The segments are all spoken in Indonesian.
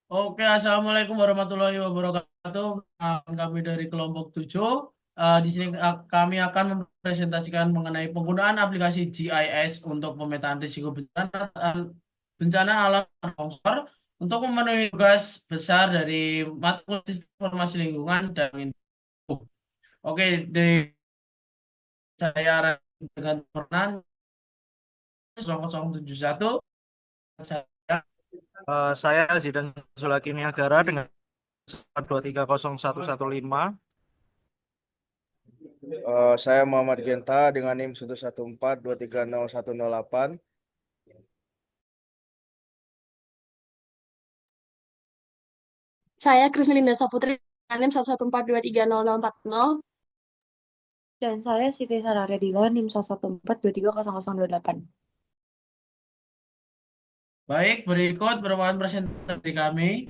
Oke, Assalamualaikum warahmatullahi wabarakatuh. Kami dari kelompok 7. Di sini kami akan mempresentasikan mengenai penggunaan aplikasi GIS untuk pemetaan risiko bencana, bencana alam dan longsor untuk memenuhi tugas besar dari mata kuliah Sistem informasi lingkungan dan info. Oke, dari saya dengan Fernand 0071. Saya Saya Zidan Sulaki Niagara dengan 2301115. Saya Muhammad Genta dengan NIM 114230108. Saya Krismelinda Saputri, NIM 114230040. Dan saya Siti Sararedila, NIM 114230028. baik, berikut merupakan presentasi kami.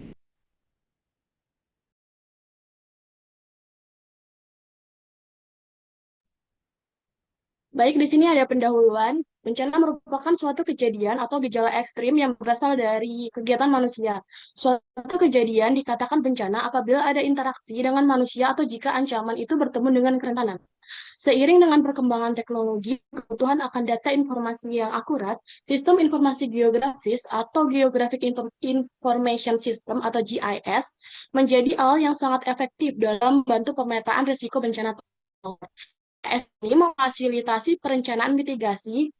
Baik, di sini ada pendahuluan. Bencana merupakan suatu kejadian atau gejala ekstrim yang berasal dari kegiatan manusia. Suatu kejadian dikatakan bencana apabila ada interaksi dengan manusia atau jika ancaman itu bertemu dengan kerentanan. Seiring dengan perkembangan teknologi, kebutuhan akan data informasi yang akurat, sistem informasi geografis atau Geographic Information System atau GIS menjadi alat yang sangat efektif dalam membantu pemetaan risiko bencana. GIS ini memfasilitasi perencanaan mitigasi,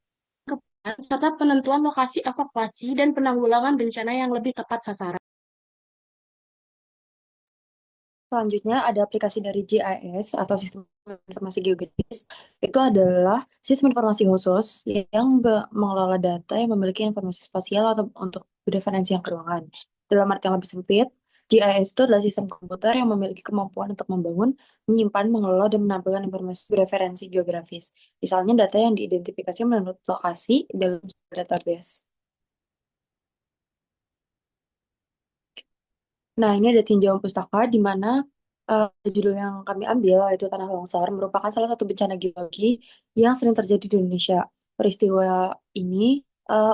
serta penentuan lokasi evakuasi dan penanggulangan bencana yang lebih tepat sasaran. Selanjutnya ada aplikasi dari GIS atau Sistem Informasi Geografis. Itu adalah sistem informasi khusus yang mengelola data yang memiliki informasi spasial atau untuk referensi yang keuangan. Dalam arti yang lebih sempit, GIS itu adalah sistem komputer yang memiliki kemampuan untuk membangun, menyimpan, mengelola, dan menampilkan informasi referensi geografis. Misalnya data yang diidentifikasi menurut lokasi dalam database. Nah, ini ada tinjauan pustaka di mana judul yang kami ambil yaitu Tanah Longsor merupakan salah satu bencana geologi yang sering terjadi di Indonesia. Peristiwa ini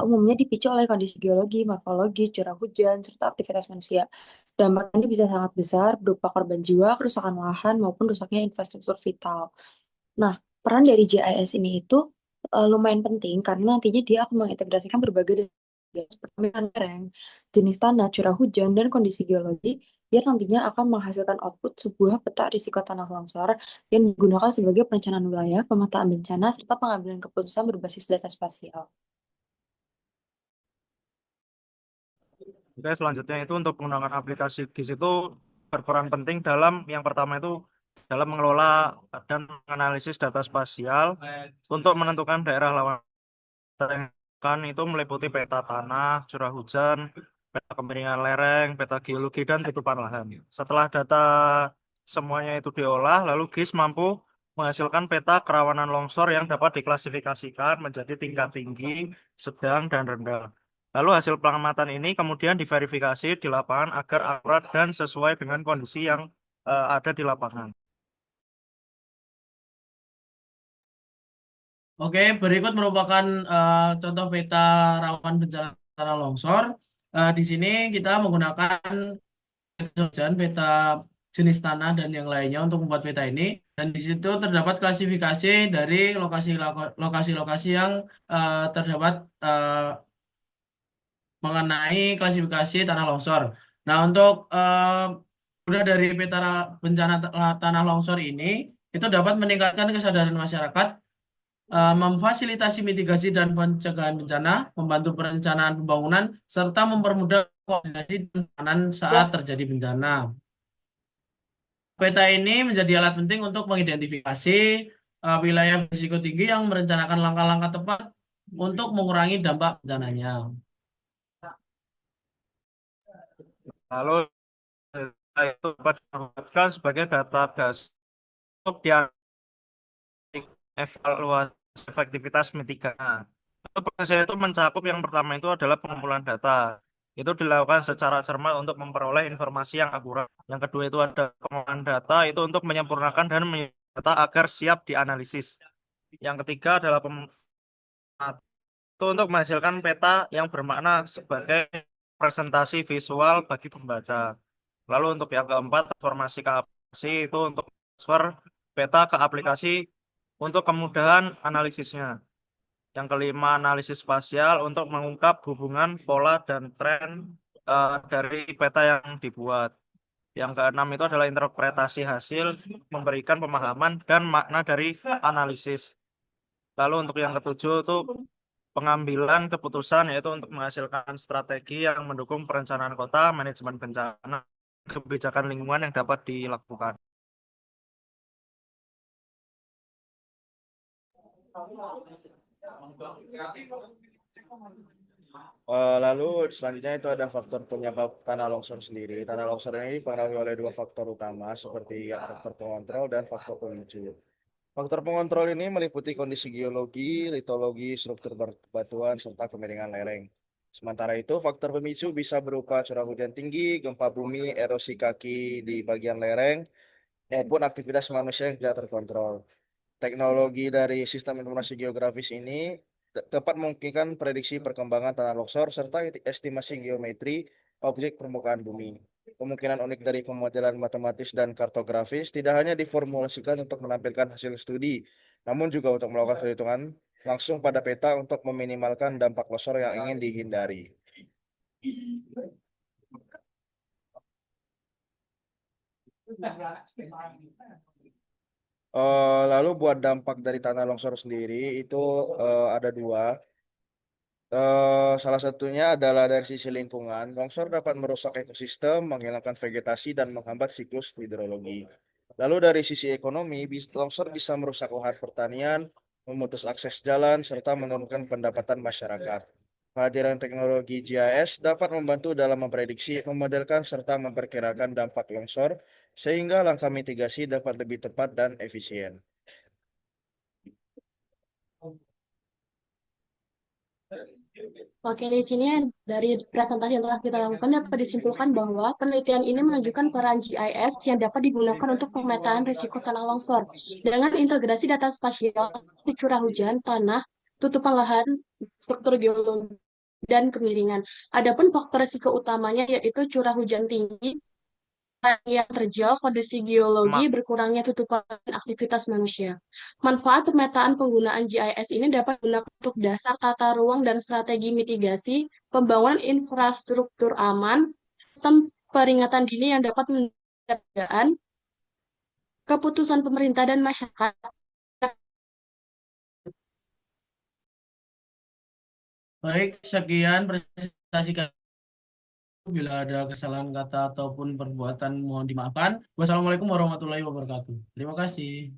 umumnya dipicu oleh kondisi geologi, morfologi, curah hujan, serta aktivitas manusia. Dampaknya ini bisa sangat besar, berupa korban jiwa, kerusakan lahan, maupun rusaknya infrastruktur vital. Nah, peran dari GIS ini itu lumayan penting karena nantinya dia akan mengintegrasikan berbagai data seperti aliran lereng, jenis tanah, curah hujan, dan kondisi geologi yang nantinya akan menghasilkan output sebuah peta risiko tanah longsor yang digunakan sebagai perencanaan wilayah, pemetaan bencana, serta pengambilan keputusan berbasis data spasial. Oke, selanjutnya itu untuk penggunaan aplikasi GIS itu berperan penting dalam yang pertama itu dalam mengelola dan menganalisis data spasial untuk menentukan daerah lawan kan itu meliputi peta tanah, curah hujan, peta kemiringan lereng, peta geologi, dan tutupan lahan. Setelah data semuanya itu diolah, lalu GIS mampu menghasilkan peta kerawanan longsor yang dapat diklasifikasikan menjadi tingkat tinggi, sedang, dan rendah. Lalu hasil pengamatan ini kemudian diverifikasi di lapangan agar akurat dan sesuai dengan kondisi yang ada di lapangan. Oke, berikut merupakan contoh peta rawan bencana tanah longsor. Di sini kita menggunakan peta hujan, peta jenis tanah dan yang lainnya untuk membuat peta ini. Dan di situ terdapat klasifikasi dari lokasi-lokasi yang terdapat mengenai klasifikasi tanah longsor. Nah, untuk udah dari peta bencana tanah longsor ini, itu dapat meningkatkan kesadaran masyarakat, memfasilitasi mitigasi dan pencegahan bencana, membantu perencanaan pembangunan, serta mempermudah koordinasi dan penanganan saat terjadi bencana. Peta ini menjadi alat penting untuk mengidentifikasi wilayah berisiko tinggi yang merencanakan langkah-langkah tepat untuk mengurangi dampak bencananya. Lalu itu dapat dimanfaatkan sebagai data dasar untuk dianalisis evaluasi efektivitas mitigasi. Itu prosesnya itu mencakup yang pertama itu adalah pengumpulan data. Itu dilakukan secara cermat untuk memperoleh informasi yang akurat. Yang kedua itu ada pengolahan data itu untuk menyempurnakan dan data agar siap dianalisis. Yang ketiga adalah itu untuk menghasilkan peta yang bermakna sebagai presentasi visual bagi pembaca. Lalu untuk yang keempat, transformasi ke aplikasi itu untuk transfer peta ke aplikasi untuk kemudahan analisisnya. Yang kelima, analisis spasial untuk mengungkap hubungan pola dan tren dari peta yang dibuat. Yang keenam itu adalah interpretasi hasil, memberikan pemahaman dan makna dari analisis. Lalu untuk yang ketujuh itu pengambilan keputusan, yaitu untuk menghasilkan strategi yang mendukung perencanaan kota, manajemen bencana, kebijakan lingkungan yang dapat dilakukan. Lalu selanjutnya itu ada faktor penyebab tanah longsor sendiri. Tanah longsor ini dipengaruhi oleh dua faktor utama seperti faktor pengontrol dan faktor pemicu. Faktor pengontrol ini meliputi kondisi geologi, litologi, struktur batuan, serta kemiringan lereng. Sementara itu, faktor pemicu bisa berupa curah hujan tinggi, gempa bumi, erosi kaki di bagian lereng, maupun aktivitas manusia yang tidak terkontrol. Teknologi dari sistem informasi geografis ini tepat memungkinkan prediksi perkembangan tanah longsor serta estimasi geometri objek permukaan bumi. Kemungkinan unik dari pemodelan matematis dan kartografis tidak hanya diformulasikan untuk menampilkan hasil studi, namun juga untuk melakukan perhitungan langsung pada peta untuk meminimalkan dampak longsor yang ingin dihindari. Lalu buat dampak dari tanah longsor sendiri itu ada dua. Salah satunya adalah dari sisi lingkungan. Longsor dapat merusak ekosistem, menghilangkan vegetasi, dan menghambat siklus hidrologi. Lalu dari sisi ekonomi, longsor bisa merusak lahan pertanian, memutus akses jalan, serta menurunkan pendapatan masyarakat. Kehadiran teknologi GIS dapat membantu dalam memprediksi, memodelkan, serta memperkirakan dampak longsor, sehingga langkah mitigasi dapat lebih tepat dan efisien. Oke, di sini dari presentasi yang telah kita lakukan dapat disimpulkan bahwa penelitian ini menunjukkan peran GIS yang dapat digunakan untuk pemetaan risiko tanah longsor dengan integrasi data spasial seperti curah hujan, tanah, tutupan lahan, struktur geologi, dan kemiringan. Adapun faktor risiko utamanya yaitu curah hujan tinggi, yang terjal, kondisi geologi, Ma- berkurangnya tutupan aktivitas manusia. Manfaat pemetaan penggunaan GIS ini dapat digunakan untuk dasar tata ruang dan strategi mitigasi, pembangunan infrastruktur aman, sistem peringatan dini yang dapat menjadikan keputusan pemerintah dan masyarakat. Baik, sekian presentasi kami. Bila ada kesalahan kata ataupun perbuatan mohon dimaafkan. Wassalamualaikum warahmatullahi wabarakatuh. Terima kasih.